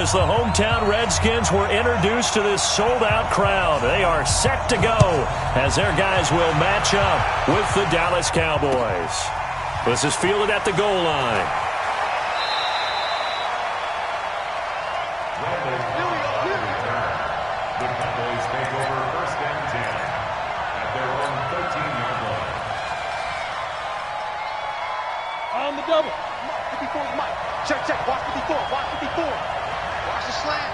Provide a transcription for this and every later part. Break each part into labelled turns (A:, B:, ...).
A: as the hometown Redskins were introduced to this sold-out crowd. They are set to go as their guys will match up with the Dallas Cowboys. This is fielded at the goal line.
B: The Cowboys take over first and 10 at their own 13-yard line.
C: On the double. 54 is Mike. Check, check. Watch 54. Watch 54. Watch the slant.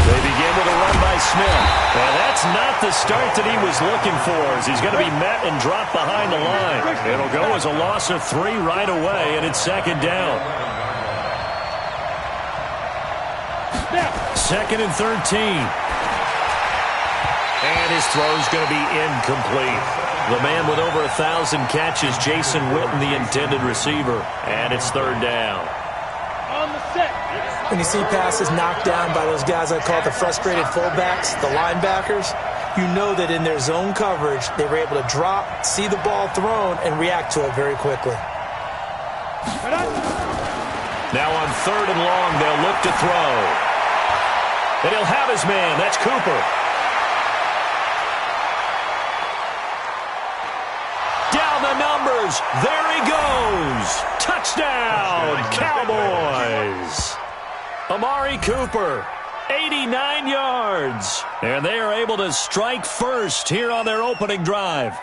A: They begin with a run by Smith. And that's not the start that he was looking for, as he's going to be met and dropped behind the line. It'll go as a loss of 3 right away, and it's second down. Second and 13. And his throw's going to be incomplete. The man with over 1,000 catches, Jason Witten, the intended receiver. And it's third down.
C: On the set.
D: When you see passes knocked down by those guys I call the frustrated fullbacks, the linebackers, you know that in their zone coverage, they were able to drop, see the ball thrown, and react to it very quickly.
A: Now on third and long, they'll look to throw. And he'll have his man. That's Cooper. Down the numbers. There he goes. Touchdown, Cowboys. Amari Cooper, 89 yards. And they are able to strike first here on their opening drive.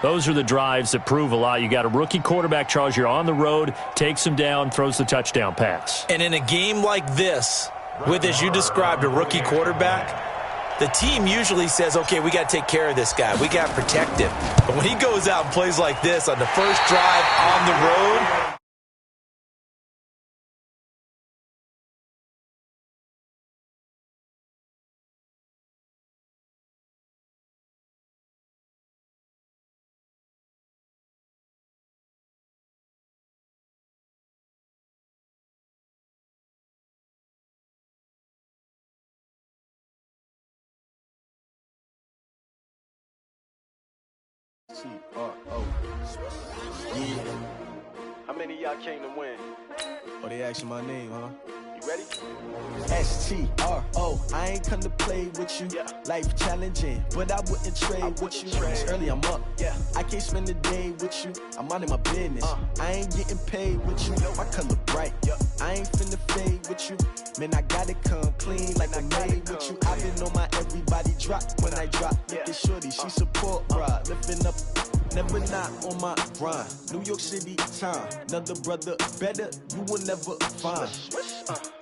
A: Those are the drives that prove a lot. You got a rookie quarterback, Charles. You're on the road, takes him down, throws the touchdown pass.
D: And in a game like this, with, as you described, a rookie quarterback, the team usually says, okay, we got to take care of this guy. We got to protect him. But when he goes out and plays like this on the first drive on the road,
E: T-R-O. Yeah.
C: How many of y'all came to win?
E: Oh, they asking my name, huh?
C: You ready?
E: S-T-R-O. I ain't come to play with you.
C: Yeah.
E: Life challenging, but I wouldn't trade with you. It's early, I'm up.
C: Yeah.
E: I can't spend the day with you. I'm minding my business. I ain't getting paid with you. My color bright. I ain't finna fade with you. Man, I gotta come clean like I made with you. I've been on my everybody drop when I drop. Look at shorty, she support ride. Lifting up, never not on my grind. New York City time. Another brother better, you will never find.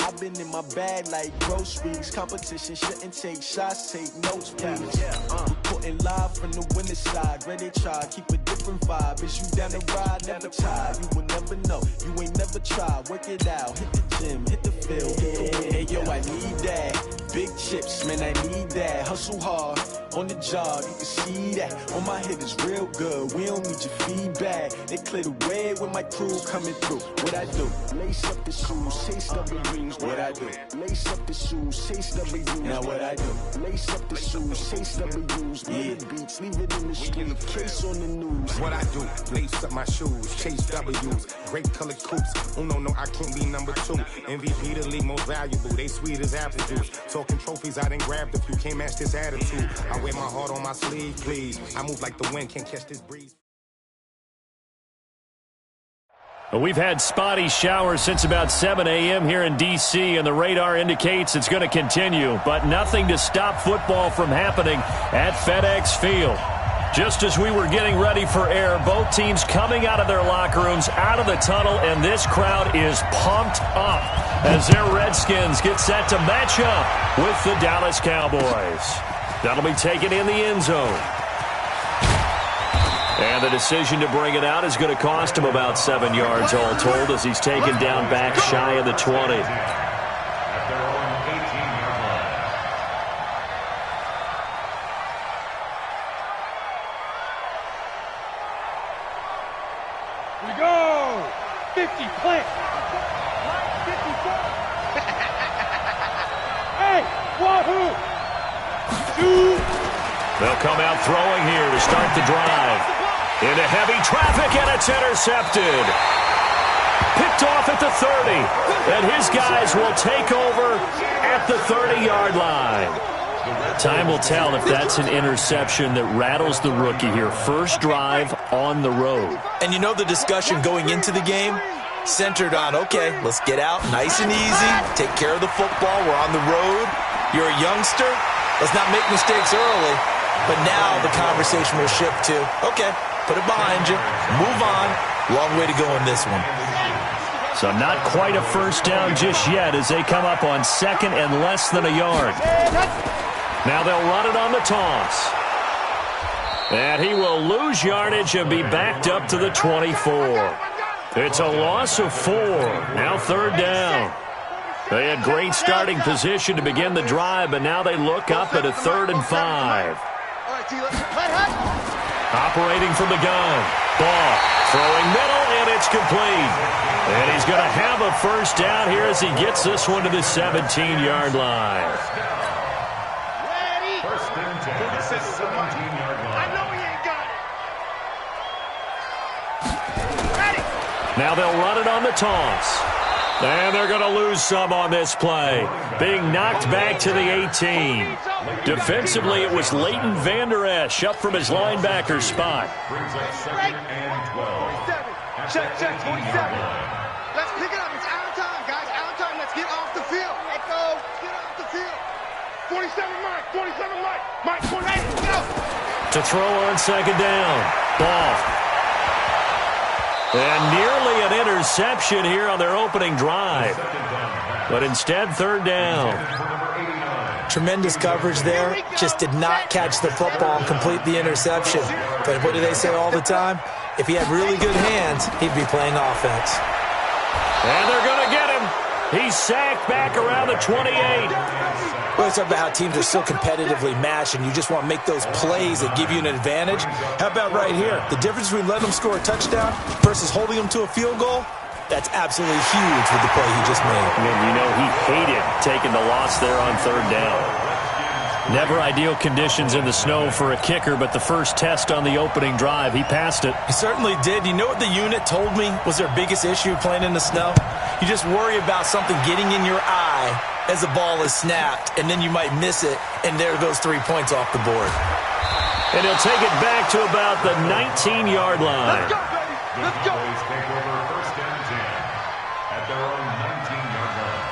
E: I've been in my bag like groceries. Competition shouldn't take shots, take notes, please. Reporting live from the winning side. Ready to try, keep a different vibe. Is you down the ride, never tired. You will never know, you ain't never tried. Work it out, hit the gym, hit the field, hit the win. Hey yo, I need that. Big chips, man, I need that. Hustle hard, on the job, you can see that. On my head is real good, we don't need your feedback. They clear the way with my crew coming through. What I do? Lace up the shoes, chase W's. What I do? Lace up the shoes, chase W's. Now what I do? Lace up the shoes, chase W's. Yeah, beats, leave it in the street, case on the news.
F: What I do? Lace up my shoes, chase W's. Great colored coops. Oh no, I can't be number 2. MVP the league most valuable. They sweet as apple juice. Talking trophies, I done grabbed a few. Can't match this attitude. I wear my heart on my sleeve, please. I move like the wind, can't catch this breeze.
A: We've had spotty showers since about 7 a.m. here in D.C., and the radar indicates it's going to continue, but nothing to stop football from happening at FedEx Field. Just as we were getting ready for air, both teams coming out of their locker rooms, out of the tunnel, and this crowd is pumped up as their Redskins get set to match up with the Dallas Cowboys. That'll be taken in the end zone. And the decision to bring it out is going to cost him about 7 yards all told as he's taken down back shy of the 20.
B: At their own 18-yard line.
C: We go! 50, plant! 54! Hey, wahoo! 2
A: They'll come out throwing here to start the drive. Into heavy traffic, and it's intercepted. Picked off at the 30. And his guys will take over at the 30-yard line. Time will tell if that's an interception that rattles the rookie here. First drive on the road.
D: And you know the discussion going into the game? Centered on, okay, let's get out nice and easy, take care of the football, we're on the road, you're a youngster, let's not make mistakes early. But now the conversation will shift to, okay, put it behind you, move on, long way to go in this one.
A: So not quite a first down just yet as they come up on second and less than a yard. Now they'll run it on the toss. And he will lose yardage and be backed up to the 24. It's a loss of 4. Now third down. They had great starting position to begin the drive, but now they look up at a 3rd and 5. Operating from the gun. Ball throwing middle, and it's complete. And he's going to have a first down here as he gets this one to the 17-yard line.
B: First and 10. This is 17-yard line.
C: I know he ain't got it. Ready.
A: Now they'll run it on the toss. And they're going to lose some on this play. Being knocked back to the 18. Defensively, it was Leighton Vander Esch up from his linebacker spot.
B: Brings up 2nd and 12.
C: Check, 27. Let's pick it up. It's out of time, guys. Out of time. Let's get off the field. Let's go. Let's get off the field. 47 Mike. 47 Mike. Mike, 48. Go.
A: To throw on second down. Ball. And nearly an interception here on their opening drive. But instead, third down.
D: Tremendous coverage there. Just did not catch the football and complete the interception. But what do they say all the time? If he had really good hands, he'd be playing offense.
A: And they're going to get him. He's sacked back around the 28.
D: Well, it's about how teams are so competitively matched, and you just want to make those plays that give you an advantage. How about right here? The difference between letting them score a touchdown versus holding them to a field goal, that's absolutely huge with the play he just made.
A: And you know he hated taking the loss there on third down. Never ideal conditions in the snow for a kicker, but the first test on the opening drive, he passed it.
D: He certainly did. You know what the unit told me was their biggest issue playing in the snow? You just worry about something getting in your eye as the ball is snapped, and then you might miss it, and there goes 3 points off the board.
A: And he'll take it back to about the 19-yard line.
C: Let's go, baby. Let's go.
B: Cowboys take over 1st and 10 at their own 19-yard line.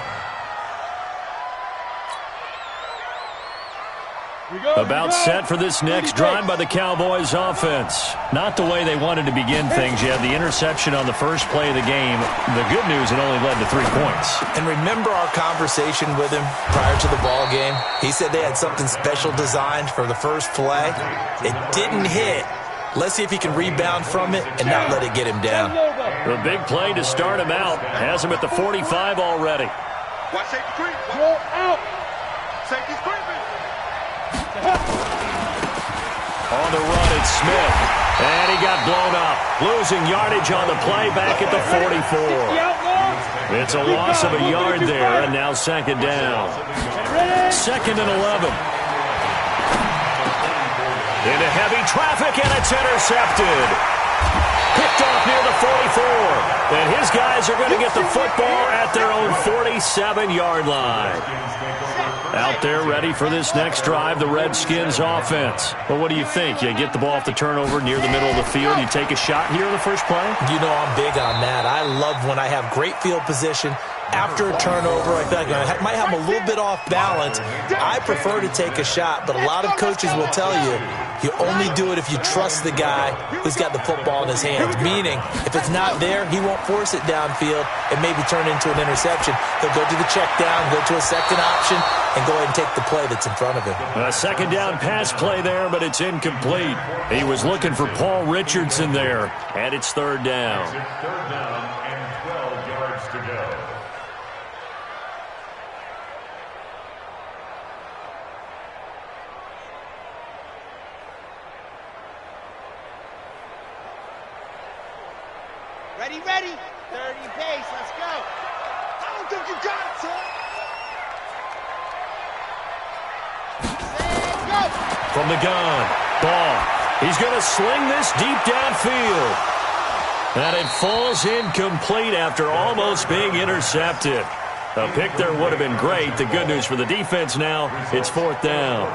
A: About set for this next drive by the Cowboys offense. Not the way they wanted to begin things. You had the interception on the first play of the game. The good news, it only led to 3 points.
D: And remember our conversation with him prior to the ball game? He said they had something special designed for the first play. It didn't hit. Let's see if he can rebound from it and not let it get him down.
A: The big play to start him out. Has him at the 45 already.
C: Watch safety creep. Roll out. Safety's creeping.
A: On the run, it's Smith. And he got blown up. Losing yardage on the play back at the 44. It's a loss of a yard there, and now second down. 2nd and 11. Into heavy traffic, and it's intercepted. Picked off near the 44. And his guys are going to get the football at their own 47-yard line. Out there ready for this next drive, the Redskins offense. Well, what do you think? You get the ball off the turnover near the middle of the field. You take a shot here in the first play?
D: You know I'm big on that. I love when I have great field position. After a turnover, I feel like I might have a little bit off balance. I prefer to take a shot, but a lot of coaches will tell you, you only do it if you trust the guy who's got the football in his hands. Meaning, if it's not there, he won't force it downfield and maybe turn into an interception. He'll go to the check down, go to a second option, and go ahead and take the play that's in front of him.
A: A second down pass play there, but it's incomplete. He was looking for Paul Richardson there, and it's third down.
B: Third down and 12 yards to go.
C: Ready, ready. 30 pace. Let's go. I don't think you got it, son. Go.
A: from the gun. Ball. He's going to sling this deep downfield. And it falls incomplete after almost being intercepted. A pick there would have been great. The good news for the defense now, it's 4th down.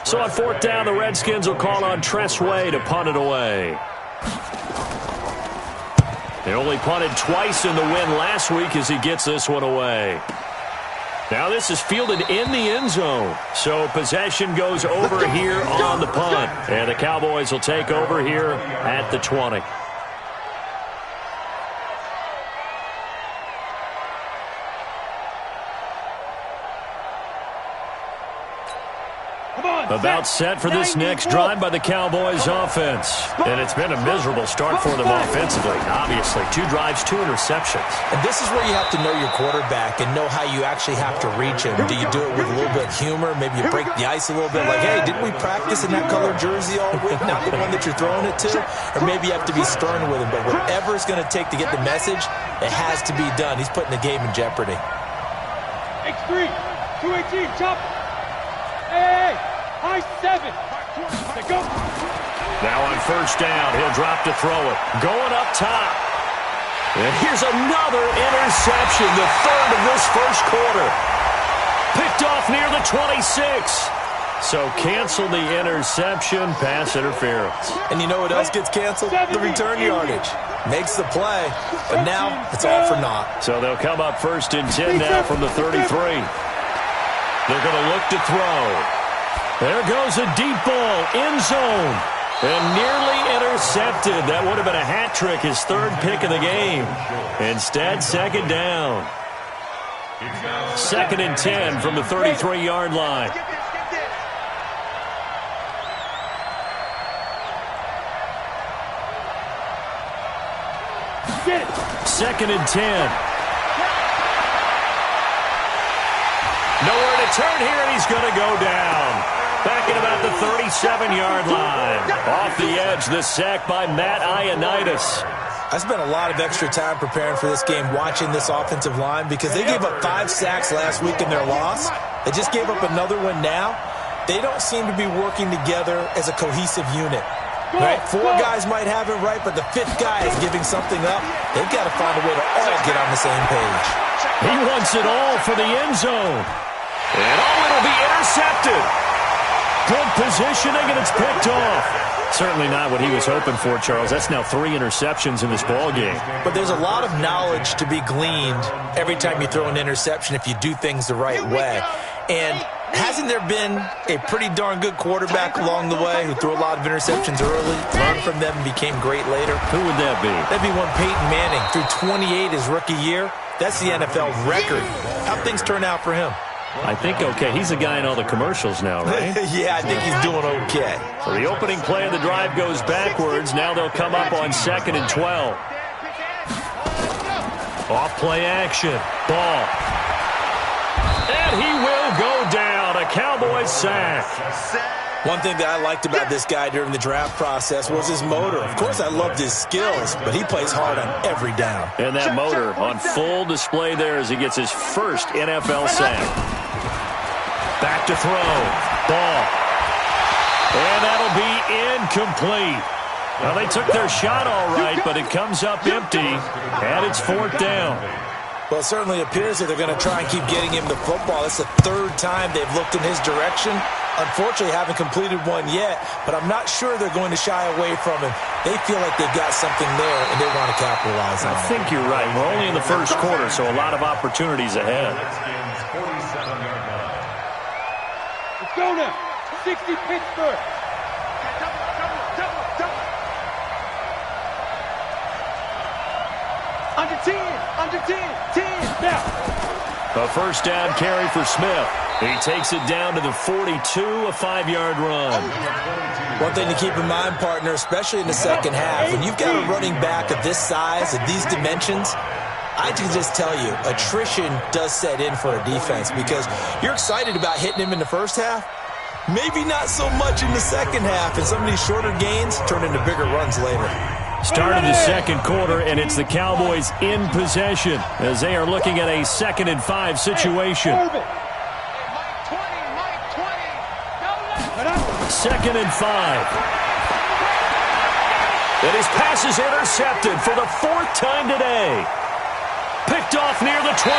A: So on 4th down, the Redskins will call on Tress Way to punt it away. They only punted twice in the win last week as he gets this one away. Now this is fielded in the end zone. So possession goes over here on the punt. And the Cowboys will take over here at the 20. About set for this next drive by the Cowboys offense. And it's been a miserable start for them offensively. Obviously, 2 drives, 2 interceptions.
D: And this is where you have to know your quarterback and know how you actually have to reach him. Do you do it with a little bit of humor? Maybe you break the ice a little bit like, hey, didn't we practice in that colored jersey all week? Not the one that you're throwing it to? Or maybe you have to be stern with him. But whatever it's going to take to get the message, it has to be done. He's putting the game in jeopardy.
G: X3, 218, chop. Hey, high 7. Let's go.
A: Now on 1st down, he'll drop to throw it. Going up top. And here's another interception, the 3rd of this 1st quarter. Picked off near the 26. So cancel the interception, pass interference.
D: And you know what else gets canceled? The return yardage. Makes the play, but now it's all for naught.
A: So they'll come up 1st and 10 now from the 33. They're going to look to throw. There goes a deep ball, end zone, and nearly intercepted. That would have been a hat trick, his 3rd pick of the game. Instead, 2nd down. 2nd and 10 from the 33-yard line. Second and 10. Nowhere to turn here, and he's going to go down. Back at about the 37-yard line. Off the edge, the sack by Matt Ioannidis.
D: I spent a lot of extra time preparing for this game, watching this offensive line, because they gave up 5 sacks last week in their loss. They just gave up another one now. They don't seem to be working together as a cohesive unit. Right? 4 guys might have it right, but the 5th guy is giving something up. They've got to find a way to all get on the same page.
A: He wants it all for the end zone. And it'll be intercepted. Good positioning, and it's picked off. Certainly not what he was hoping for, Charles. That's now 3 interceptions in this ball game.
D: But there's a lot of knowledge to be gleaned every time you throw an interception if you do things the right way. And hasn't there been a pretty darn good quarterback along the way who threw a lot of interceptions early, learned from them, and became great later?
A: Who would that be?
D: That'd be one Peyton Manning. Threw 28 his rookie year. That's the NFL record. How'd things turn out for him?
A: I think okay. He's a guy in all the commercials now, right?
D: Yeah, I think he's doing okay.
A: So the opening play of the drive goes backwards. Now they'll come up on 2nd and 12. Off play action. Ball. And he will go down. A Cowboys sack.
D: One thing that I liked about this guy during the draft process was his motor. Of course, I loved his skills, but he plays hard on every down.
A: And that motor on full display there as he gets his first NFL sack. Back to throw. Ball. And that'll be incomplete. Well, they took their shot all right, but it comes up empty, and it's 4th down.
D: Well, it certainly appears that they're going to try and keep getting him the football. It's the 3rd time they've looked in his direction. Unfortunately, haven't completed one yet, but I'm not sure they're going to shy away from him. They feel like they've got something there, and they want to capitalize on it.
A: I think you're right. We're only in the 1st quarter, so a lot of opportunities ahead.
G: Let's go now. 60 Pittsburgh. Under 10, under 10, 10, now.
A: A 1st down carry for Smith. He takes it down to the 42, a 5-yard run.
D: One thing to keep in mind, partner, especially in the second half, when you've got a running back of this size, of these dimensions, I can just tell you, attrition does set in for a defense because you're excited about hitting him in the first half, Maybe not so much in the second half, and some of these shorter gains turn into bigger runs later.
A: Start of the second quarter, and it's the Cowboys in possession as they are looking at a 2nd and 5 situation. 2nd and 5. And his pass is intercepted for the 4th time today. Picked off near the 26.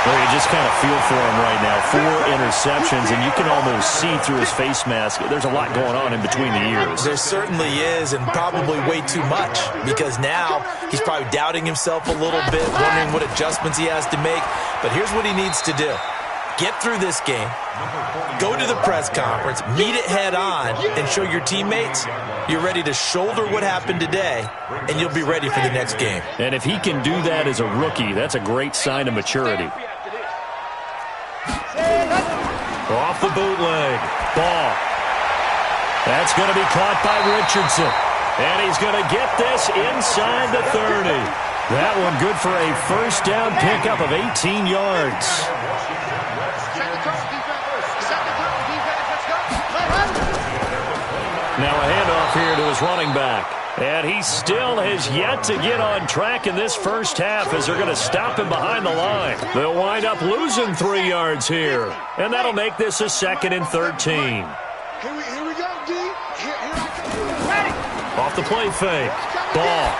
A: Well, you just kind of feel for him right now. 4 interceptions, and you can almost see through his face mask. There's a lot going on in between the ears.
D: There certainly is, and probably way too much, because now he's probably doubting himself a little bit, wondering what adjustments he has to make. But here's what he needs to do. Get through this game, go to the press conference, meet it head on, and show your teammates you're ready to shoulder what happened today, and you'll be ready for the next game.
A: And if he can do that as a rookie, that's a great sign of maturity. Off the bootleg. Ball. That's going to be caught by Richardson. And he's going to get this inside the 30. That one good for a first down pickup of 18 yards. Now a handoff here to his running back. And he still has yet to get on track in this first half as they're going to stop him behind the line. They'll wind up losing 3 yards here. And that'll make this a 2nd and 13.
C: Here we go, D. Here I come. Ready.
A: Off the play fake. Ball.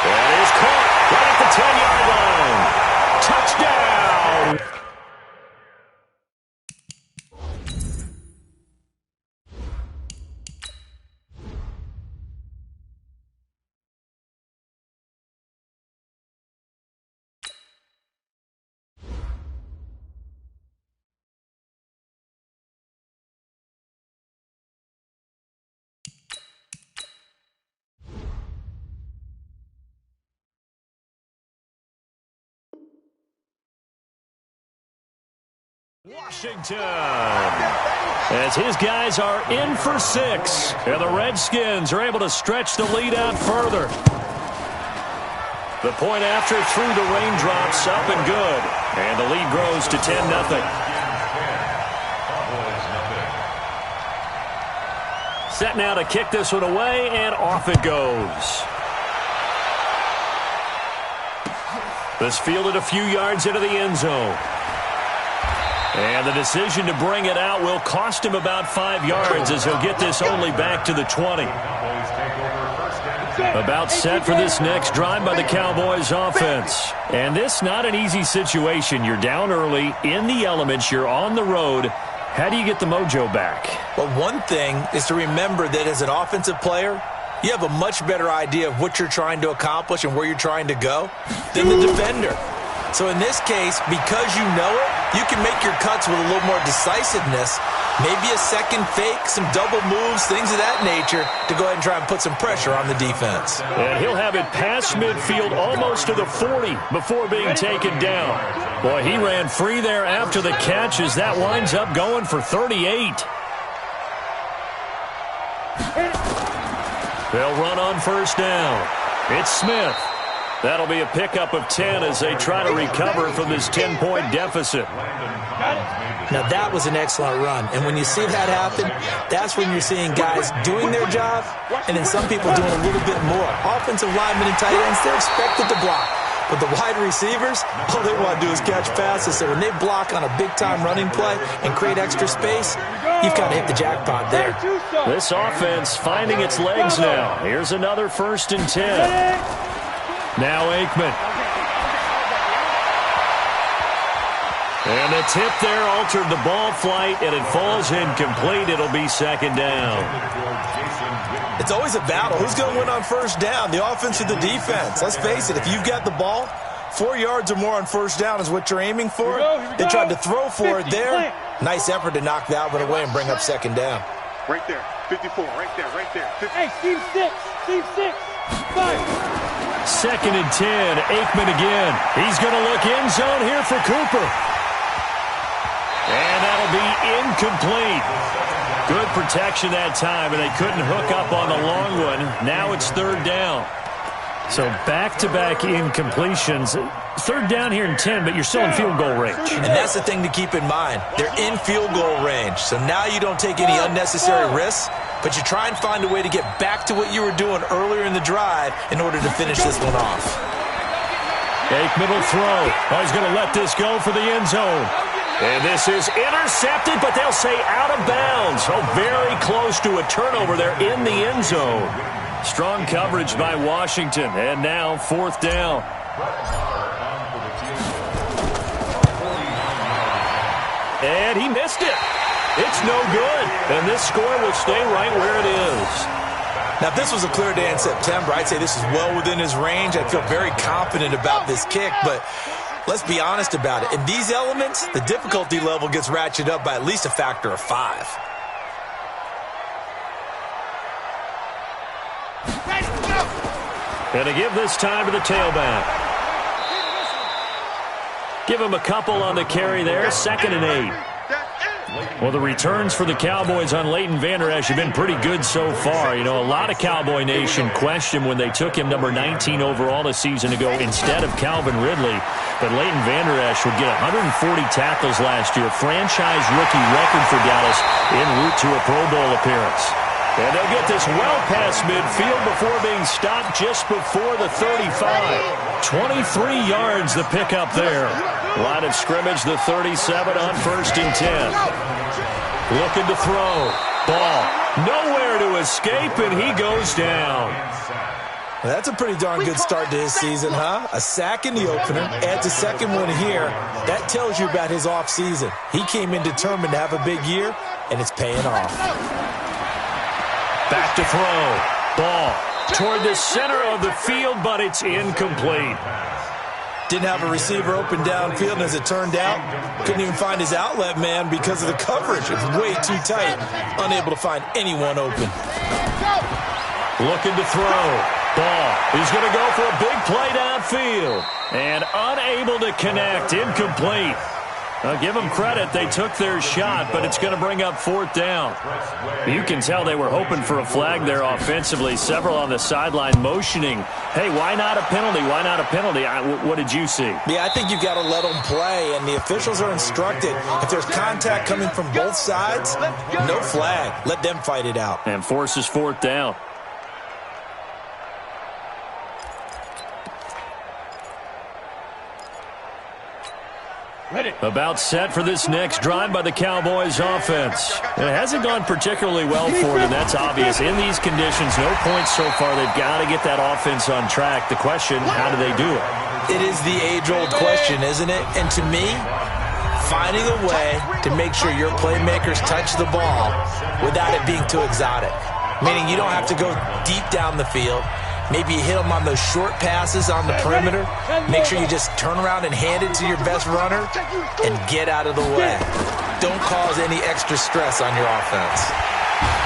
A: That is caught right at the 10-yard line. Touchdown. Washington, as his guys are in for 6, and the Redskins are able to stretch the lead out further. The point after through the raindrops, up and good, and the lead grows to 10-0. Set now to kick this one away, and off it goes. This fielded a few yards into the end zone. And the decision to bring it out will cost him about 5 yards as he'll get this only back to the 20. About set for this next drive by the Cowboys offense. And this not an easy situation. You're down early, in the elements, you're on the road. How do you get the mojo back?
D: Well, one thing is to remember that as an offensive player, you have a much better idea of what you're trying to accomplish and where you're trying to go than the defender. So in this case, because you know it, you can make your cuts with a little more decisiveness, maybe a second fake, some double moves, things of that nature, to go ahead and try and put some pressure on the defense.
A: And he'll have it past midfield almost to the 40 before being taken down. Boy, he ran free there after the catch as that winds up going for 38. They'll run on first down. It's Smith. That'll be a pickup of 10 as they try to recover from this 10-point deficit.
D: Now, that was an excellent run. And when you see that happen, that's when you're seeing guys doing their job and then some people doing a little bit more. Offensive linemen and tight ends, they're expected to block. But the wide receivers, all they want to do is catch passes. So when they block on a big-time running play and create extra space, you've kind of hit the jackpot there.
A: This offense finding its legs now. Here's another 1st and 10. Now Aikman. And the tip there altered the ball flight, and it falls incomplete. It'll be 2nd down.
D: It's always a battle. Who's going to win on first down, the offense or the defense? Let's face it, if you've got the ball, 4 yards or more on first down is what you're aiming for. They tried to throw for it there. Nice effort to knock that one away and bring up 2nd down.
C: Right there, 54, right there, right there. 50.
G: Hey, team 6, 5.
A: 2nd and 10, Aikman again. He's going to look end zone here for Cooper. And that'll be incomplete. Good protection that time, and they couldn't hook up on the long one. Now it's 3rd down. So back-to-back incompletions. Third down here in 10, but you're still in field goal range.
D: And that's the thing to keep in mind. They're in field goal range. So now you don't take any unnecessary risks, but you try and find a way to get back to what you were doing earlier in the drive in order to finish this one off.
A: Fake middle throw. Oh, he's going to let this go for the end zone. And this is intercepted, but they'll say out of bounds. Oh, very close to a turnover there in the end zone. Strong coverage by Washington. And now fourth down. And he missed it. It's no good. And this score will stay right where it is.
D: Now, if this was a clear day in September, I'd say this is well within his range. I'd feel very confident about this kick, but let's be honest about it. In these elements, the difficulty level gets ratcheted up by at least a factor of 5.
A: And to give this time to the tailback. Give him a couple on the carry there, 2nd and 8. Well, the returns for the Cowboys on Leighton Vander Esch have been pretty good so far. You know, a lot of Cowboy Nation questioned when they took him number 19 overall a season ago instead of Calvin Ridley. But Leighton Vander Esch would get 140 tackles last year, franchise rookie record for Dallas en route to a Pro Bowl appearance. And they'll get this well past midfield before being stopped just before the 35. 23 yards the pickup there. Line of scrimmage, the 37 on 1st and 10. Looking to throw. Ball nowhere to escape, and he goes down.
D: Well, that's a pretty darn good start to his season, huh? A sack in the opener, adds a second one here. That tells you about his offseason. He came in determined to have a big year, and it's paying off.
A: Back to throw. Ball toward the center of the field, but it's incomplete.
D: Didn't have a receiver open downfield, and as it turned out, couldn't even find his outlet man because of the coverage. It was way too tight. Unable to find anyone open.
A: Looking to throw. Ball. He's going to go for a big play downfield. And unable to connect. Incomplete. Give them credit. They took their shot, but it's going to bring up 4th down. You can tell they were hoping for a flag there offensively. Several on the sideline motioning, hey, why not a penalty? Why not a penalty? What did you see?
D: Yeah, I think you've got to let them play, and the officials are instructed. If there's contact coming from both sides, no flag. Let them fight it out.
A: And forces 4th down. About set for this next drive by the Cowboys offense. It hasn't gone particularly well for them, that's obvious. In these conditions, no points so far. They've got to get that offense on track. The question, how do they do it?
D: It is the age-old question, isn't it? And to me, finding a way to make sure your playmakers touch the ball without it being too exotic. Meaning you don't have to go deep down the field. Maybe you hit them on those short passes on the perimeter. Make sure you just turn around and hand it to your best runner and get out of the way. Don't cause any extra stress on your offense.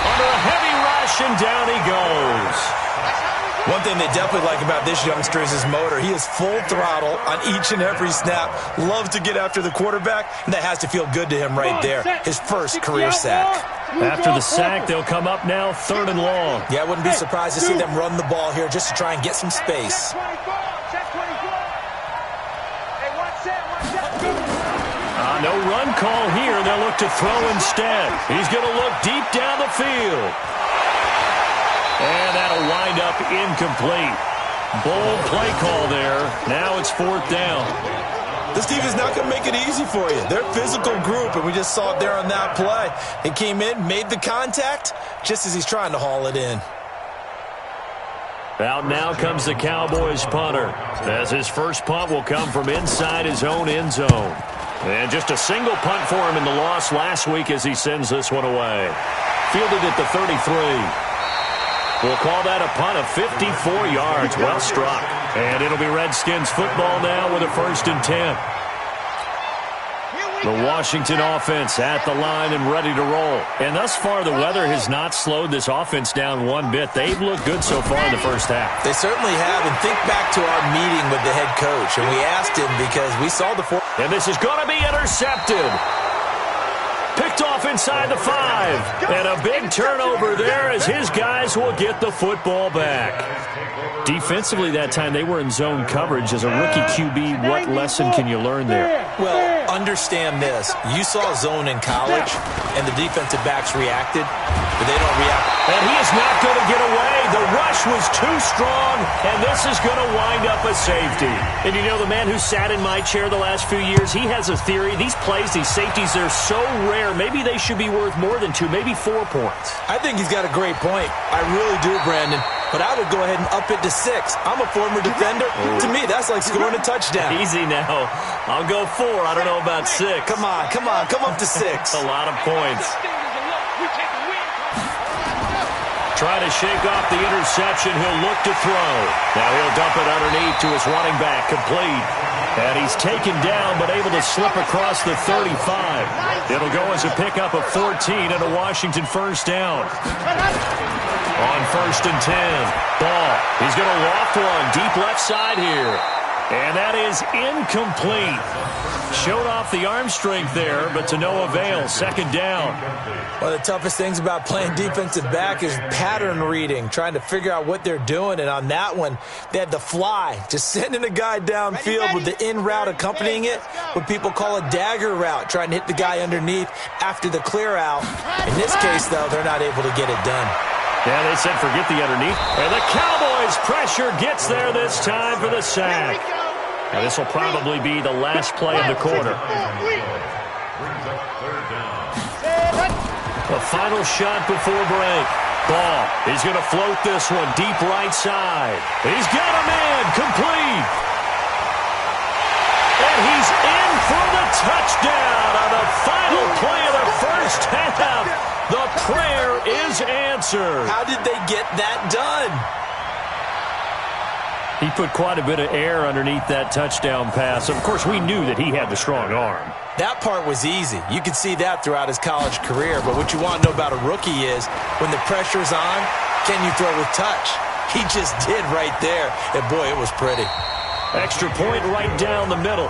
A: Under a heavy rush, and down he goes.
D: One thing they definitely like about this youngster is his motor. He is full throttle on each and every snap. Loves to get after the quarterback, and that has to feel good to him right there. His first career sack.
A: After the sack, they'll come up now 3rd and long.
D: Yeah, I wouldn't be surprised to see them run the ball here just to try and get some space.
A: No run call here. They'll look to throw instead. He's going to look deep down the field. And that'll wind up incomplete. Bold play call there. Now it's 4th down.
D: This team is not going to make it easy for you. They're a physical group, and we just saw it there on that play. He came in, made the contact, just as he's trying to haul it in.
A: Out now comes the Cowboys punter, as his first punt will come from inside his own end zone. And just a single punt for him in the loss last week as he sends this one away. Fielded at the 33. We'll call that a punt of 54 yards. Well struck. And it'll be Redskins football now with a 1st and 10. The Washington offense at the line and ready to roll. And thus far, the weather has not slowed this offense down one bit. They've looked good so far in the first half.
D: They certainly have. And think back to our meeting with the head coach. And we asked him because we saw the...
A: And this is going to be intercepted. Picked off inside the 5. And a big turnover there as his guys will get the football back. Defensively that time, they were in zone coverage. As a rookie QB, what lesson can you learn there?
D: Well, understand this. You saw zone in college, and the defensive backs reacted, but they don't react.
A: And he is not going to get away. The rush was too strong, and this is going to wind up a safety. And you know, the man who sat in my chair the last few years, he has a theory. These plays, these safeties, they're so rare. Maybe they should be worth more than 2, maybe 4 points.
D: I think he's got a great point. I really do, Brandon. But I would go ahead and up it to 6. I'm a former defender. To me, that's like scoring a touchdown.
A: Easy now. I'll go 4. I don't know about 6.
D: Come on. Come up to 6.
A: A lot of points. Try to shake off the interception. He'll look to throw. Now he'll dump it underneath to his running back. Complete. And he's taken down, but able to slip across the 35. It'll go as a pickup of 14 and a Washington first down. On 1st and 10. Ball. He's going to loft one deep left side here. And that is incomplete. Showed off the arm strength there, but to no avail. 2nd down.
D: One of the toughest things about playing defensive back is pattern reading, trying to figure out what they're doing. And on that one, they had the fly, just sending a guy downfield with the in route accompanying it, what people call a dagger route, trying to hit the guy underneath after the clear out. In this case, though, they're not able to get it done.
A: Yeah, they said forget the underneath. And the Cowboys' pressure gets there this time for the sack. Now, this will probably be the last play of the quarter. The final shot before break. Ball. He's going to float this one deep right side. He's got a man. Complete. And he's in for the touchdown on the final play of the first half. The prayer is answered.
D: How did they get that done?
A: He put quite a bit of air underneath that touchdown pass. Of course, we knew that he had the strong arm.
D: That part was easy. You could see that throughout his college career. But what you want to know about a rookie is when the pressure's on, can you throw with touch? He just did right there. And, boy, it was pretty.
A: Extra point right down the middle.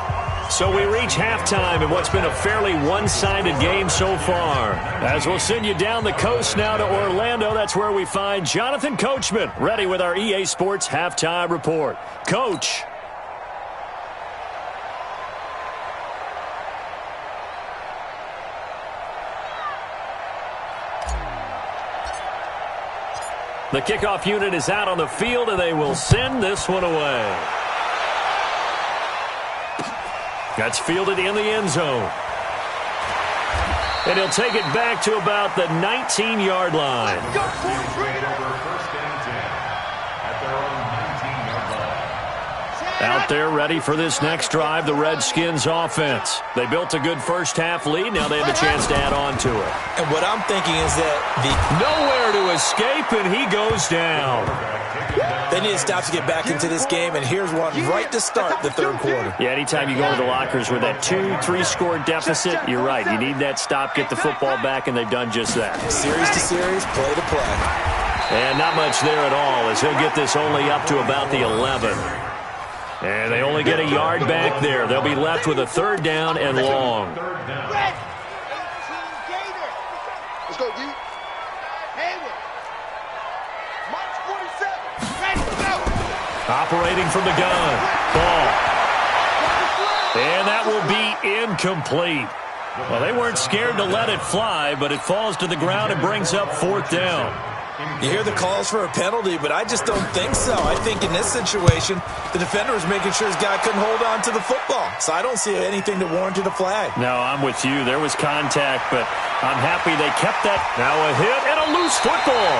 A: So we reach halftime in what's been a fairly one-sided game so far. As we'll send you down the coast now to Orlando, that's where we find Jonathan Coachman, ready with our EA Sports Halftime Report. Coach. The kickoff unit is out on the field, and they will send this one away. That's fielded in the end zone. And he'll take it back to about the 19-yard line. Out there ready for this next drive, the Redskins offense. They built a good first half lead. Now they have a chance to add on to it.
D: And what I'm thinking is that
A: nowhere to escape, and he goes down.
D: They need to stop to get back into this game, and here's one right to start the third quarter.
A: Yeah, anytime you go to the lockers with that 2-3 score deficit, you're right. You need that stop, get the football back, and they've done just that.
D: Series to series, play to play.
A: And not much there at all as he'll get this only up to about the 11. And they only get a yard back there. They'll be left with a 3rd down and long.
C: Let's go, D. Hayward. March 47. Ready, go.
A: Operating from the gun. Ball. And that will be incomplete. Well, they weren't scared to let it fly, but it falls to the ground and brings up 4th down.
D: You hear the calls for a penalty, but I just don't think so. I think in this situation, the defender was making sure his guy couldn't hold on to the football. So I don't see anything to warrant a flag.
A: No, I'm with you. There was contact, but I'm happy they kept that. Now a hit and a loose football.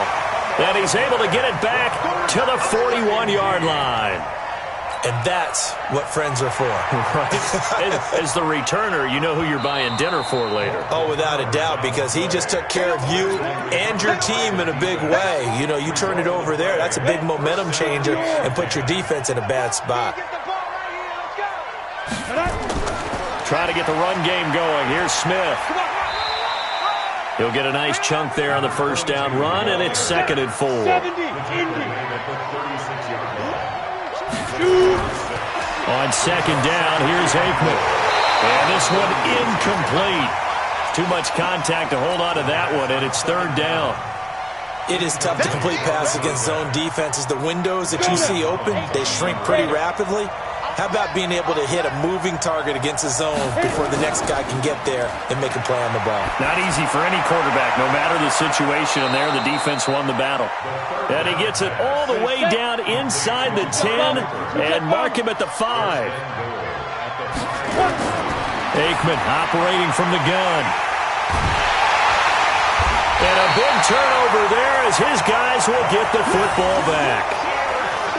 A: And he's able to get it back to the 41-yard line.
D: And that's what friends are for.
A: Right. As the returner, you know who you're buying dinner for later.
D: Oh, without a doubt, because he just took care of you and your team in a big way. You know, you turn it over there, that's a big momentum changer and put your defense in a bad spot.
A: Try to get the run game going. Here's Smith. He'll get a nice chunk there on the first down run, and it's 2nd and 4. On 2nd down, here's Aikman. And this one incomplete. Too much contact to hold on to that one, and it's third down.
D: It is tough to complete passes against zone defenses. The windows that you see open, they shrink pretty rapidly. How about being able to hit a moving target against a zone before the next guy can get there and make a play on the ball?
A: Not easy for any quarterback, no matter the situation, and there the defense won the battle. And he gets it all the way down inside the 10 and mark him at the 5. Aikman operating from the gun. And a big turnover there as his guys will get the football back.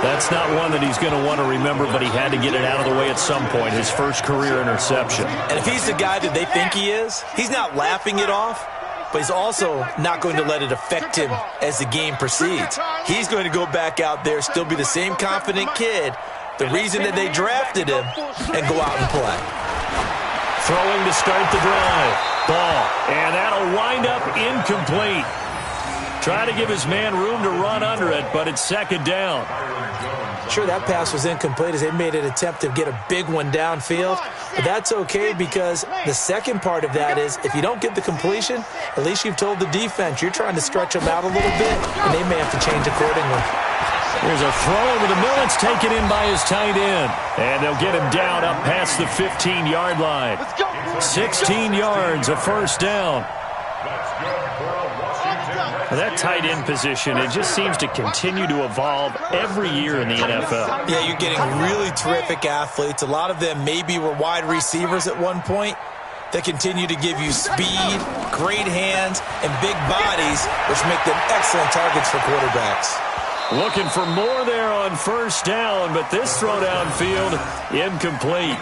A: That's not one that he's going to want to remember, but he had to get it out of the way at some point, his first career interception.
D: And if he's the guy that they think he is, he's not laughing it off, but he's also not going to let it affect him as the game proceeds. He's going to go back out there, still be the same confident kid, the reason that they drafted him, and go out and play.
A: Throwing to start the drive. Ball. And that'll wind up incomplete. Try to give his man room to run under it, but it's second down.
D: Sure, that pass was incomplete as they made an attempt to get a big one downfield. But that's okay because the second part of that is if you don't get the completion, at least you've told the defense you're trying to stretch them out a little bit, and they may have to change accordingly.
A: There's a throw over the middle. It's taken in by his tight end. And they'll get him down up past the 15-yard line. 16 yards, a first down. That tight end position, it just seems to continue to evolve every year in the NFL.
D: Yeah, you're getting really terrific athletes. A lot of them maybe were wide receivers at one point. They continue to give you speed, great hands, and big bodies, which make them excellent targets for quarterbacks.
A: Looking for more there on first down, but this throw downfield, incomplete.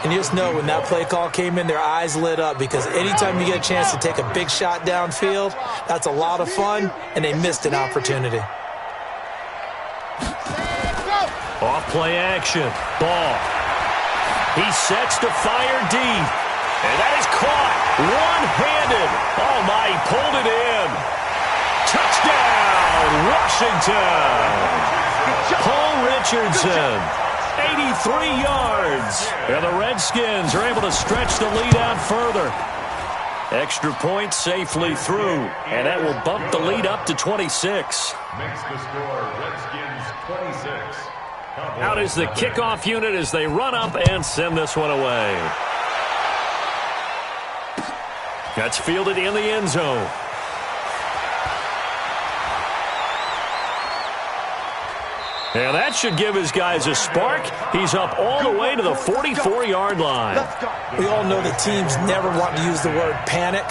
D: And you just know when that play call came in, their eyes lit up because anytime you get a chance to take a big shot downfield, that's a lot of fun, and they missed an opportunity.
A: Off play action. Ball. He sets to fire deep. And that is caught. One-handed. Oh, my, he pulled it in. Touchdown, Washington. Paul Richardson. 83 yards. And the Redskins are able to stretch the lead out further. Extra point safely through. And that will bump the lead up to 26.
B: Makes the score Redskins 26.
A: Out is the kickoff unit as they run up and send this one away. That's fielded in the end zone. And that should give his guys a spark. He's up all the way to the 44-yard line.
D: We all know that teams never want to use the word panic,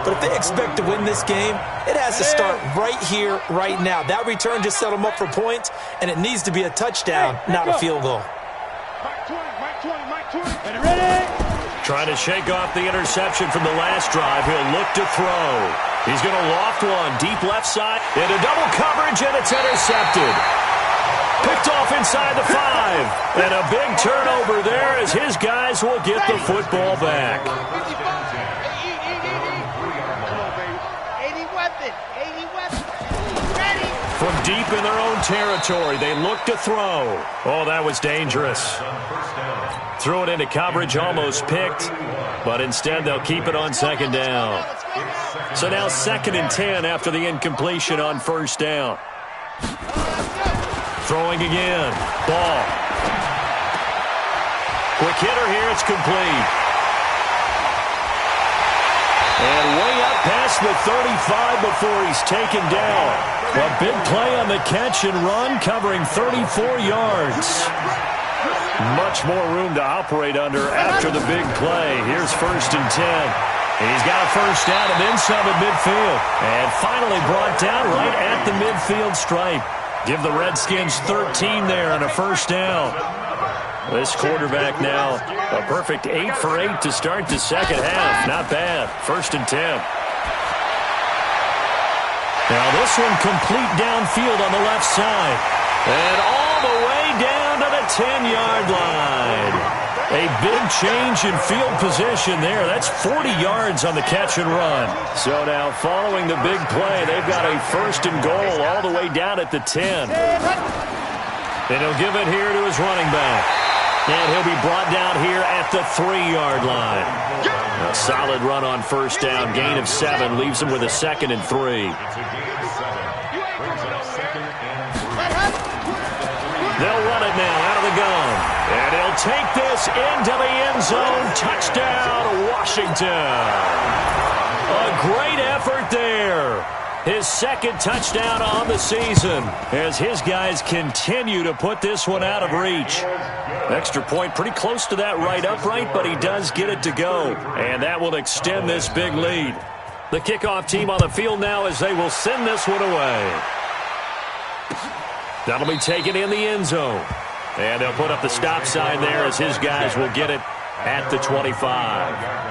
D: but if they expect to win this game, it has to start right here, right now. That return just set them up for points, and it needs to be a touchdown, not a field goal.
A: Trying to shake off the interception from the last drive. He'll look to throw. He's going to loft one deep left side into double coverage, and it's intercepted. Picked off inside the 5. And a big turnover there as his guys will get the football back. From deep in their own territory, they look to throw. Oh, that was dangerous. Threw it into coverage, almost picked. But instead, they'll keep it on second down. So now 2nd and 10 after the incompletion on first down. Throwing again. Ball. Quick hitter here. It's complete. And way up past the 35 before he's taken down. A big play on the catch and run, covering 34 yards. Much more room to operate under after the big play. Here's 1st and 10. He's got a first down and then some at midfield. And finally brought down right at the midfield stripe. Give the Redskins 13 there on a first down. This quarterback now a perfect 8 for 8 to start the second half. Not bad. 1st and 10. Now this one complete downfield on the left side. And all the way down to the 10-yard line. A big change in field position there. That's 40 yards on the catch and run. So now following the big play, they've got a 1st and goal all the way down at the 10. And he'll give it here to his running back. And he'll be brought down here at the 3-yard line. A solid run on first down. Gain of 7 leaves him with a 2nd and 3. They'll run it now out of the gun. And he'll take this into the end zone. Touchdown, Washington. A great effort there. His 2nd touchdown on the season as his guys continue to put this one out of reach. Extra point pretty close to that right upright, but he does get it to go. And that will extend this big lead. The kickoff team on the field now as they will send this one away. That'll be taken in the end zone. And they'll put up the stop sign there as his guys will get it at the 25.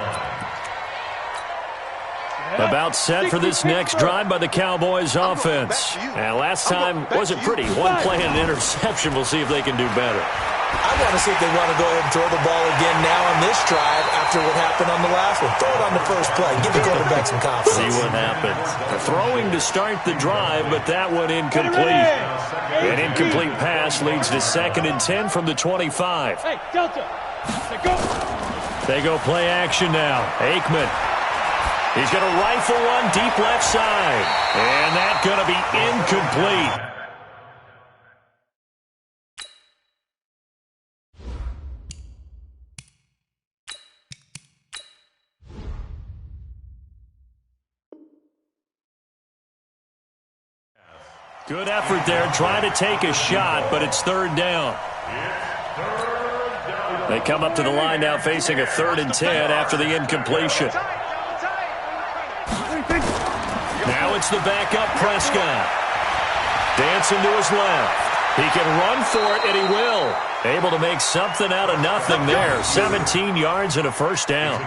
A: About set for this next drive by the Cowboys offense. And last time wasn't pretty. One play and an interception. We'll see if they can do better.
D: I want to see if they want to go ahead and throw the ball again now on this drive after what happened on the last one. Throw it on the first play. Give the quarterback some confidence.
A: See what happens. Throwing to start the drive, but that one incomplete. An incomplete pass leads to 2nd and 10 from the 25.
G: Hey, Delta. Go.
A: They go play action now. Aikman. He's going to rifle one deep left side. And that's going to be incomplete. Good effort there, trying to take a shot, but it's 3rd down. They come up to the line now facing a 3rd and 10 after the incompletion. Now it's the backup Prescott. Dancing to his left. He can run for it, and he will. Able to make something out of nothing there. 17 yards and a first down.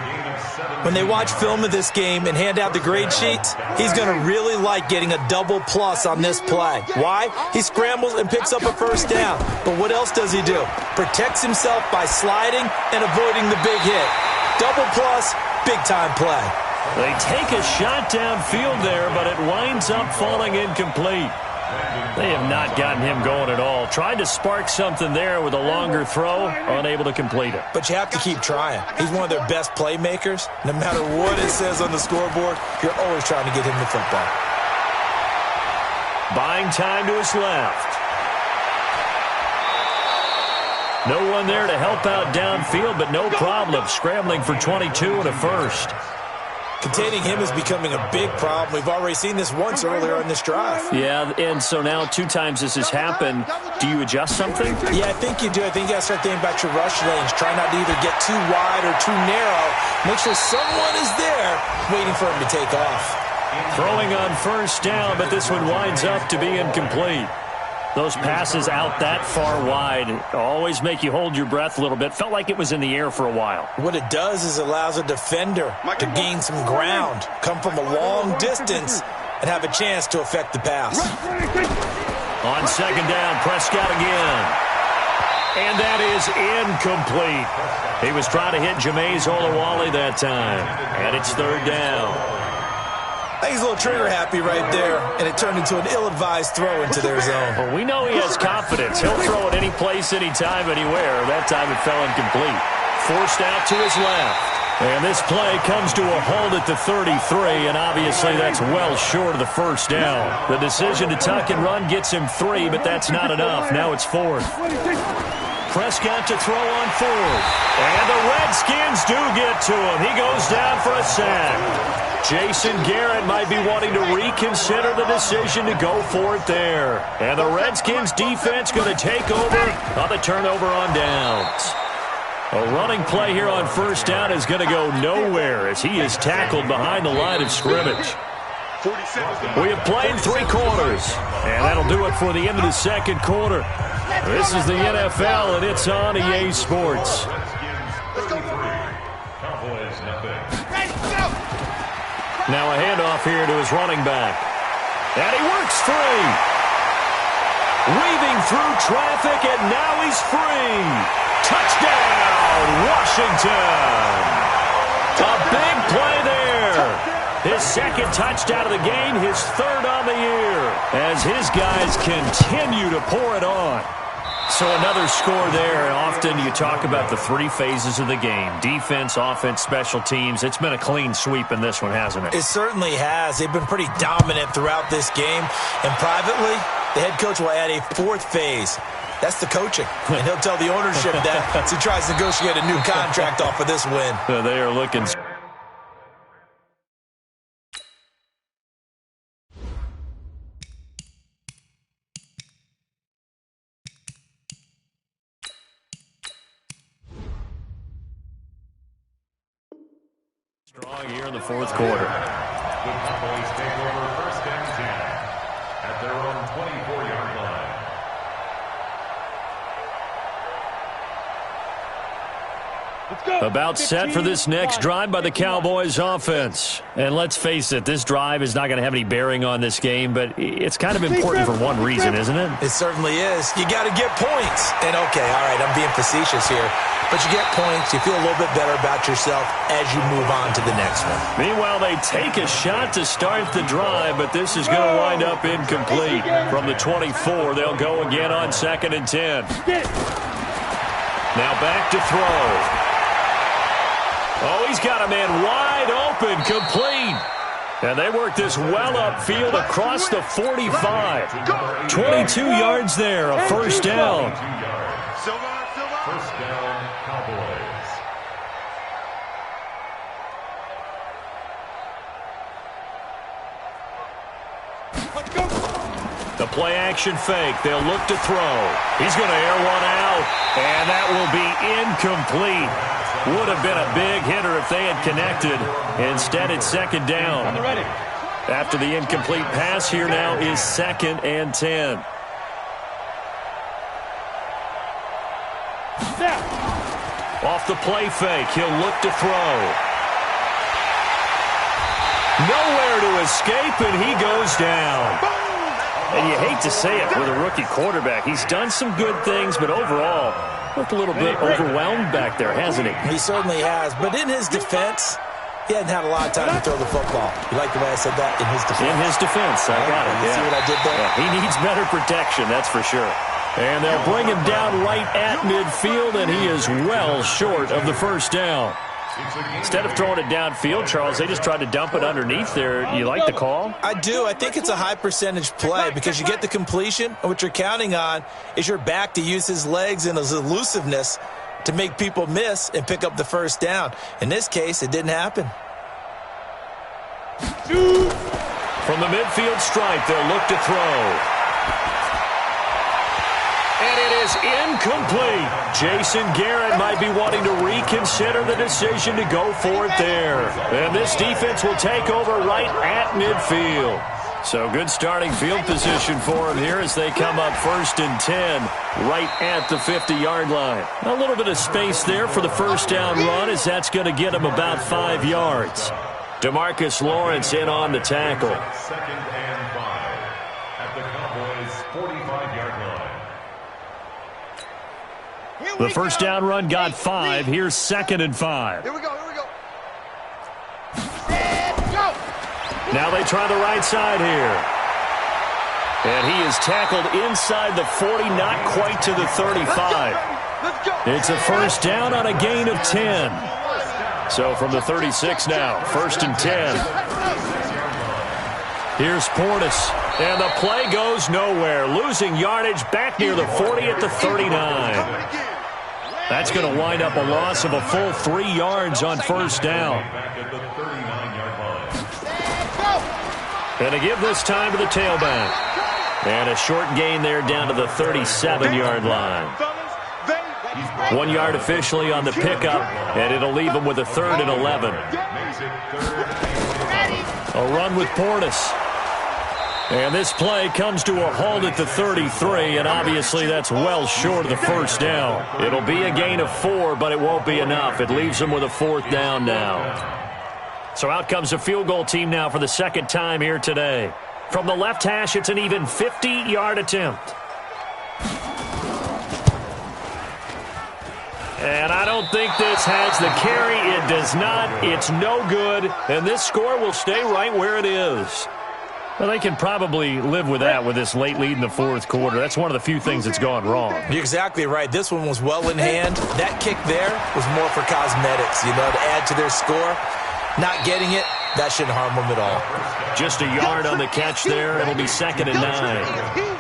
D: When they watch film of this game and hand out the grade sheets, he's going to really like getting a double plus on this play. Why? He scrambles and picks up a first down. But what else does he do? Protects himself by sliding and avoiding the big hit. Double plus, big-time play.
A: They take a shot downfield there, but it winds up falling incomplete. They have not gotten him going at all. Tried to spark something there with a longer throw, unable to complete it.
D: But you have to keep trying. He's one of their best playmakers. No matter what it says on the scoreboard, you're always trying to get him the football.
A: Buying time to his left. No one there to help out downfield, but no problem. Scrambling for 22 and a first.
D: Containing him is becoming a big problem. We've already seen this once earlier on this drive.
A: Yeah, and so now 2 times this has happened. Do you adjust something?
D: Yeah, I think you do. I think you got to start thinking about your rush lanes. Try not to either get too wide or too narrow. Make sure someone is there waiting for him to take off.
A: Throwing on first down, but this one winds up to be incomplete. Those passes out that far wide always make you hold your breath a little bit. Felt like it was in the air for a while.
D: What it does is allows a defender to gain some ground, come from a long distance, and have a chance to affect the pass.
A: On 2nd down, Prescott again. And that is incomplete. He was trying to hit Jameis Olawale that time. And it's 3rd down.
D: I think he's a little trigger happy right there, and it turned into an ill-advised throw into their zone.
A: Well, we know he has confidence. He'll throw it any place, anytime, anywhere. That time it fell incomplete. Forced out to his left. And this play comes to a halt at the 33, and obviously that's well short of the first down. The decision to tuck and run gets him 3, but that's not enough. Now it's 4th. Prescott to throw on 4th. And the Redskins do get to him. He goes down for a sack. Jason Garrett might be wanting to reconsider the decision to go for it there. And the Redskins defense going to take over on the turnover on downs. A running play here on first down is going to go nowhere as he is tackled behind the line of scrimmage. We have played 3 quarters, and that'll do it for the end of the 2nd quarter. This is the NFL, and it's on EA Sports. Now a handoff here to his running back. And he works free. Weaving through traffic, and now he's free. Touchdown, Washington. A big play there. His 2nd touchdown of the game, his 3rd on the year, as his guys continue to pour it on. So another score there, and often you talk about the three phases of the game. Defense, offense, special teams. It's been a clean sweep in this one, hasn't it?
D: It certainly has. They've been pretty dominant throughout this game. And privately, the head coach will add a fourth phase. That's the coaching. And he'll tell the ownership that as he tries to negotiate a new contract off of this win.
A: They are looking... strong here in the fourth quarter.
B: The Cowboys take over first and 10 at their own 24-yard line.
A: About set for this next drive by the Cowboys offense. And let's face it, this drive is not going to have any bearing on this game, but it's kind of important for one reason, isn't it?
D: It certainly is. You got to get points. And okay, all right, I'm being facetious here. But you get points, you feel a little bit better about yourself as you move on to the next one.
A: Meanwhile, they take a shot to start the drive, but this is going to wind up incomplete. From the 24, they'll go again on 2nd and 10. Now back to throw. Oh, he's got a man wide open, complete. And they work this well upfield across the 45. 22 yards there, a first down.
B: First down, Cowboys.
G: Let's go.
A: The play action fake. They'll look to throw. He's going to air one out, and that will be incomplete. Would have been a big hitter if they had connected. Instead, it's 2nd down. After the incomplete pass, here now is 2nd and 10. Off the play fake, he'll look to throw. Nowhere to escape, and he goes down. And you hate to say it with a rookie quarterback. He's done some good things, but overall, looked a little bit overwhelmed back there, hasn't he?
D: He certainly has. But in his defense, he hadn't had a lot of time to throw the football. You like the way I said that? In his defense.
A: In his defense, I got it.
D: You see what I did there?
A: Yeah, he needs better protection, that's for sure. And they'll bring him down right at midfield, and he is well short of the first down. Instead of throwing it downfield, Charles, they just tried to dump it underneath there. You like the call?
D: I do. I think it's a high percentage play because you get the completion, and what you're counting on is your back to use his legs and his elusiveness to make people miss and pick up the first down. In this case, it didn't happen.
A: From the midfield stripe, they'll look to throw. And it is incomplete. Jason Garrett might be wanting to reconsider the decision to go for it there. And this defense will take over right at midfield. So good starting field position for him here as they come up 1st and 10 right at the 50-yard line. A little bit of space there for the first down run as that's going to get him about 5 yards. DeMarcus Lawrence in on the tackle.
B: 2nd and 5 at the Cowboys' 45-yard line.
A: The first down run got 5. Here's 2nd and 5.
C: Here we go, here we go.
A: Now they try the right side here. And he is tackled inside the 40, not quite to the 35.
C: Let's go.
A: It's a first down on a gain of 10. So from the 36 now, 1st and 10. Here's Portis. And the play goes nowhere. Losing yardage back near the 40 at the 39. That's going to wind up a loss of a full 3 yards on first down. And to give this time to the tailback. And a short gain there down to the 37-yard line. 1 yard officially on the pickup, and it'll leave him with a 3rd and 11. A run with Portis. And this play comes to a halt at the 33, and obviously that's well short of the first down. It'll be a gain of 4, but it won't be enough. It leaves them with a 4th down now. So out comes a field goal team now for the 2nd time here today. From the left hash, it's an even 50-yard attempt. And I don't think this has the carry. It does not. It's no good. And this score will stay right where it is. Well, they can probably live with that with this late lead in the fourth quarter. That's one of the few things that's gone wrong.
D: You're exactly right. This one was well in hand. That kick there was more for cosmetics, to add to their score. Not getting it, that shouldn't harm them at all.
A: Just a yard on the catch there. It'll be 2nd and 9.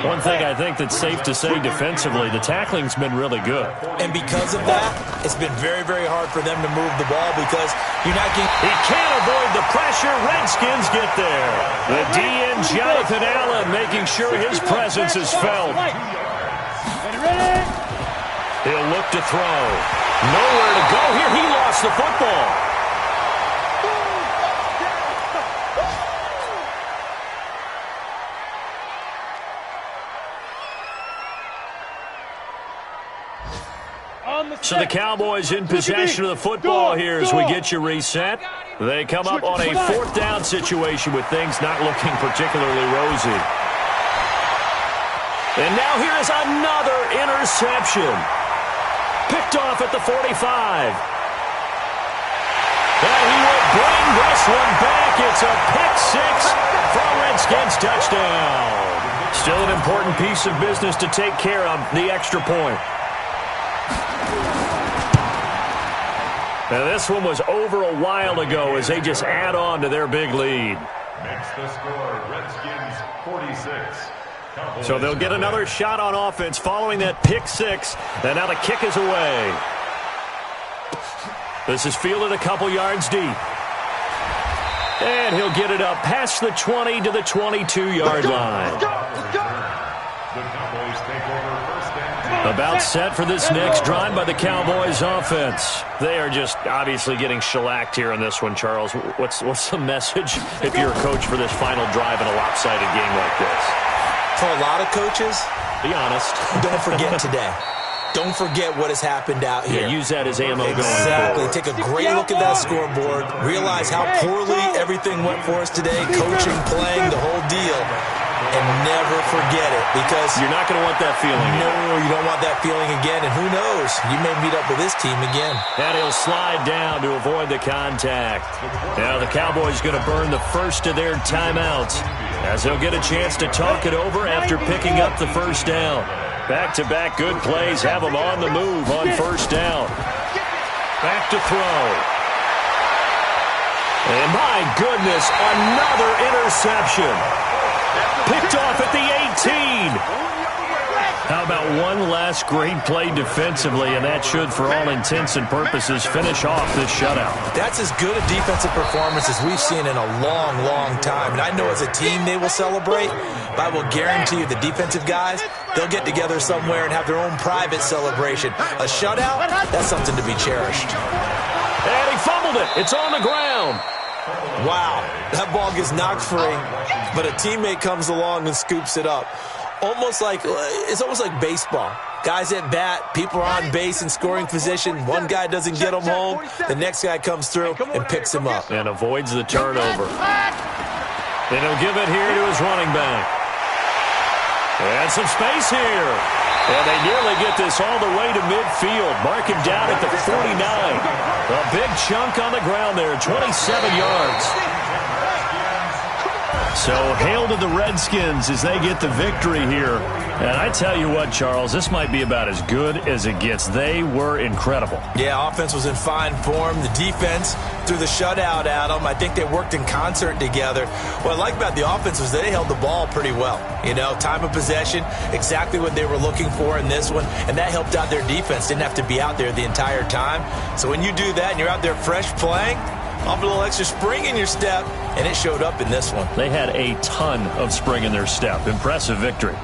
A: One thing I think that's safe to say defensively, the tackling's been really good.
D: And because of that, it's been very, very hard for them to move the ball because you're not getting...
A: He can't avoid the pressure. Redskins get there. The DN, Jonathan Allen, making sure his presence is felt. He'll look to throw. Nowhere to go here. He lost the football. So the Cowboys in possession of the football here as we get you reset. They come up on a 4th down situation with things not looking particularly rosy. And now here is another interception. Picked off at the 45. And he will bring this one back. It's a pick 6 for a Redskins touchdown. Still an important piece of business to take care of, the extra point. Now this one was over a while ago as they just add on to their big lead.
B: Makes the score Redskins 46.
A: So they'll get another shot on offense following that pick 6. And now the kick is away. This is fielded a couple yards deep. And he'll get it up past the 20 to the 22-yard line.
B: The Cowboys take over 1st and 10.
A: About set for this next drive by the Cowboys offense. They are just obviously getting shellacked here in this one, Charles. What's the message if you're a coach for this final drive in a lopsided game like this?
D: For a lot of coaches,
A: be honest.
D: Don't forget today. Don't forget what has happened out here.
A: Yeah, use that as ammo going forward.
D: Exactly. Take a great look at that scoreboard. Realize how poorly everything went for us today. Coaching, playing, the whole deal. And never forget it because...
A: You're not going to want that feeling again.
D: No, you don't want that feeling again. And who knows? You may meet up with this team again.
A: And he'll slide down to avoid the contact. Now the Cowboys going to burn the first of their timeouts as they'll get a chance to talk it over after picking up the first down. Back-to-back good plays have them on the move on first down. Back to throw. And my goodness, another interception. Picked off at the 18. How about one last great play defensively, and that should, for all intents and purposes, finish off this shutout.
D: That's as good a defensive performance as we've seen in a long, long time. And I know as a team they will celebrate, but I will guarantee you the defensive guys, they'll get together somewhere and have their own private celebration. A shutout, that's something to be cherished.
A: And he fumbled it. It's on the ground.
D: Wow, that ball gets knocked free, but a teammate comes along and scoops it up. It's almost like baseball. Guys at bat, people are on base in scoring position. One guy doesn't get him home. The next guy comes through and picks him up.
A: And avoids the turnover. And he'll give it here to his running back. And some space here. And they nearly get this all the way to midfield. Mark him down at the 49. A big chunk on the ground there, 27 yards. So hail to the Redskins as they get the victory here. And I tell you what, Charles, this might be about as good as it gets. They were incredible.
D: Yeah, offense was in fine form. The defense threw the shutout at them. I think they worked in concert together. What I like about the offense was they held the ball pretty well. Time of possession, exactly what they were looking for in this one. And that helped out their defense. Didn't have to be out there the entire time. So when you do that and you're out there fresh playing, off a little extra spring in your step, and it showed up in this one.
A: They had a ton of spring in their step. Impressive victory.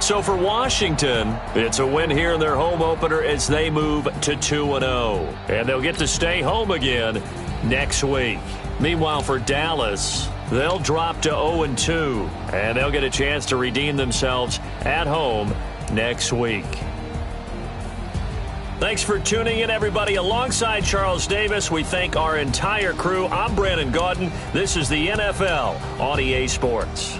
A: So for Washington, it's a win here in their home opener as they move to 2-0. And they'll get to stay home again next week. Meanwhile, for Dallas, they'll drop to 0-2. And they'll get a chance to redeem themselves at home next week. Thanks for tuning in, everybody. Alongside Charles Davis, we thank our entire crew. I'm Brandon Gaudin. This is the NFL on EA Sports.